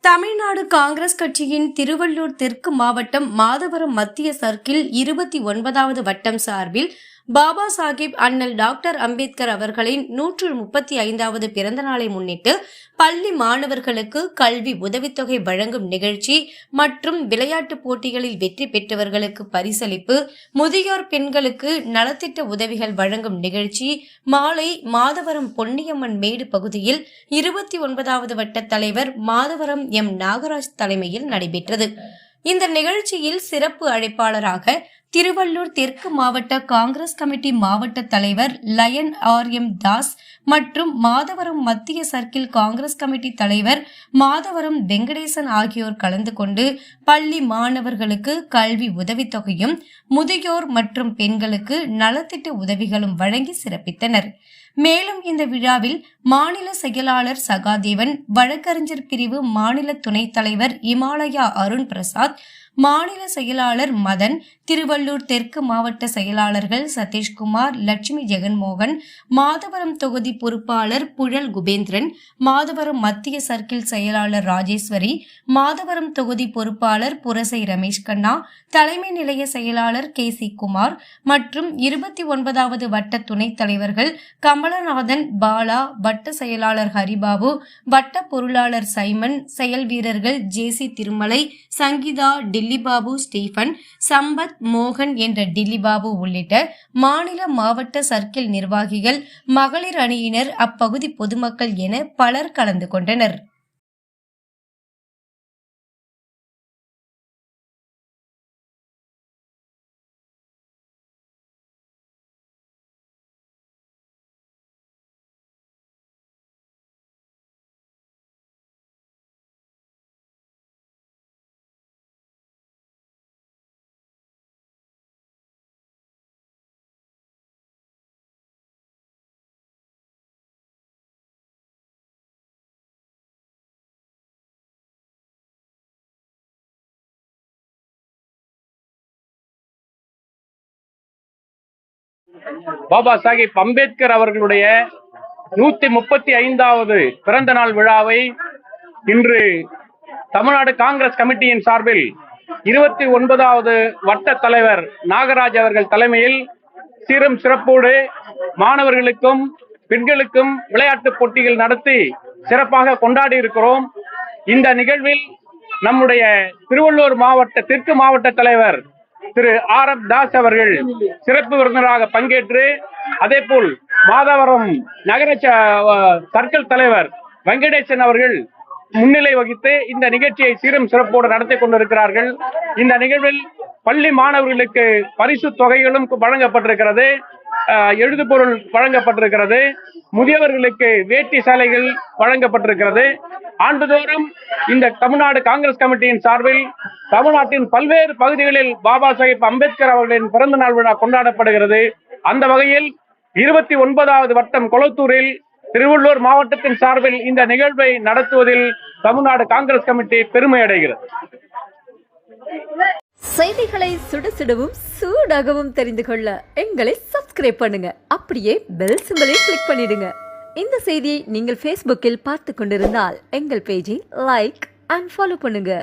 தமிழ்நாடு காங்கிரஸ் கட்சியின் திருவள்ளூர் தெற்கு மாவட்டம் மாதவரம் மத்திய சர்க்கிள் 29வது வட்டம் சார்பில் பாபா சாஹிப் அண்ணல் டாக்டர் அம்பேத்கர் அவர்களின் 135வது பிறந்த நாளை முன்னிட்டு பள்ளி மாணவர்களுக்கு கல்வி உதவித்தொகை வழங்கும் நிகழ்ச்சி மற்றும் விளையாட்டுப் போட்டிகளில் வெற்றி பெற்றவர்களுக்கு பரிசளிப்பு, முதியோர் பெண்களுக்கு நலத்திட்ட உதவிகள் வழங்கும் நிகழ்ச்சி மாலை மாதவரம் பொன்னியம்மன் மேடு பகுதியில் 29வது வட்ட தலைவர் மாதவரம் எம் நாகராஜ் தலைமையில் நடைபெற்றது. இந்த நிகழ்ச்சியில் சிறப்பு அழைப்பாளராக திருவள்ளூர் தெற்கு மாவட்ட காங்கிரஸ் கமிட்டி மாவட்ட தலைவர் லயன் ஆர்.எம். தாஸ் மற்றும் மாதவரம் மத்திய சர்க்கிள் காங்கிரஸ் கமிட்டி தலைவர் மாதவரம் வெங்கடேசன் ஆகியோர் கலந்து கொண்டு பள்ளி மாணவர்களுக்கு கல்வி உதவித்தொகையும் முதியோர் மற்றும் பெண்களுக்கு நலத்திட்ட உதவிகளும் வழங்கி சிறப்பித்தனர். மேலும் இந்த விழாவில் மாநில செயலாளர் சகாதேவன், வழக்கறிஞர் பிரிவு மாநில துணைத் தலைவர் இமாலயா அருண் பிரசாத், மாநில செயலாளர் மதன், திருவள்ளூர் தெற்கு மாவட்ட செயலாளர்கள் சதீஷ்குமார், லட்சுமி ஜெகன்மோகன், மாதவரம் தொகுதி பொறுப்பாளர் புழல் குபேந்திரன், மாதவரம் மத்திய சர்க்கிள் செயலாளர் ராஜேஸ்வரி, மாதவரம் தொகுதி பொறுப்பாளர் புரசை ரமேஷ் கண்ணா, தலைமை நிலைய செயலாளர் கே.சி. குமார் மற்றும் 29வது வட்ட துணைத் தலைவர்கள் கமலநாதன், பாலா, வட்ட செயலாளர் ஹரிபாபு, வட்ட பொருளாளர் சைமன், செயல் வீரர்கள் ஜே.சி. திருமலை, சங்கீதா, டில்லிபாபு, ஸ்டீபன், சம்பத், மோகன் என்ற டில்லிபாபு உள்ளிட்ட மாநில மாவட்ட சர்க்கிள் நிர்வாகிகள், மகளிர் அணியினர், அப்பகுதி பொதுமக்கள் என பலர் கலந்து கொண்டனர். பாபா சாஹிப் அம்பேத்கர் அவர்களுடைய 135வது பிறந்த நாள் விழாவை இன்று தமிழ்நாடு காங்கிரஸ் கமிட்டியின் சார்பில் 29வது வட்ட தலைவர் நாகராஜ் அவர்கள் தலைமையில் சீரும் சிறப்போடு மாணவர்களுக்கும் பெண்களுக்கும் விளையாட்டுப் போட்டிகள் நடத்தி சிறப்பாக கொண்டாடி இருக்கிறோம். இந்த நிகழ்வில் நம்முடைய திருவள்ளூர் மாவட்ட தெற்கு மாவட்ட தலைவர் திரு ஆர்.எம். தாஸ் அவர்கள் சிறப்பு விருந்தினராக பங்கேற்று, அதே போல் மாதவரம் நகர சர்க்கிள் தலைவர் வெங்கடேசன் அவர்கள் முன்னிலை வகித்து இந்த நிகழ்ச்சியை சீரும் சிறப்போடு நடத்தி கொண்டிருக்கிறார்கள். இந்த நிகழ்வில் பள்ளி மாணவர்களுக்கு பரிசு தொகைகளும் வழங்கப்பட்டிருக்கிறது, எழுதுபொருள் வழங்கப்பட்டிருக்கிறது, முதியவர்களுக்கு வேட்டி சாலைகள் வழங்கப்பட்டிருக்கிறது. ஆண்டுதோறும் இந்த தமிழ்நாடு காங்கிரஸ் கமிட்டியின் சார்பில் தமிழ்நாட்டின் பல்வேறு பகுதிகளில் பாபா சாஹிப் அம்பேத்கர் அவர்களின் பிறந்த நாள் விழா கொண்டாடப்படுகிறது. அந்த வகையில் 29வது வட்டம் கொளத்தூரில் திருவள்ளூர் மாவட்டத்தின் சார்பில் இந்த நிகழ்வை நடத்துவதில் தமிழ்நாடு காங்கிரஸ் கமிட்டி பெருமை அடைகிறது. செய்திகளை சுடசுடவும் சூடாகவும் தெரிந்து கொள்ள எங்களை சப்ஸ்கிரைப் பண்ணுங்க. அப்படியே பெல் சிம்பலை கிளிக் பண்ணிடுங்க. இந்த செய்தியை நீங்கள் Facebookல் பார்த்து கொண்டிருந்தால் எங்கள் பேஜை லைக் அண்ட் ஃபாலோ பண்ணுங்க.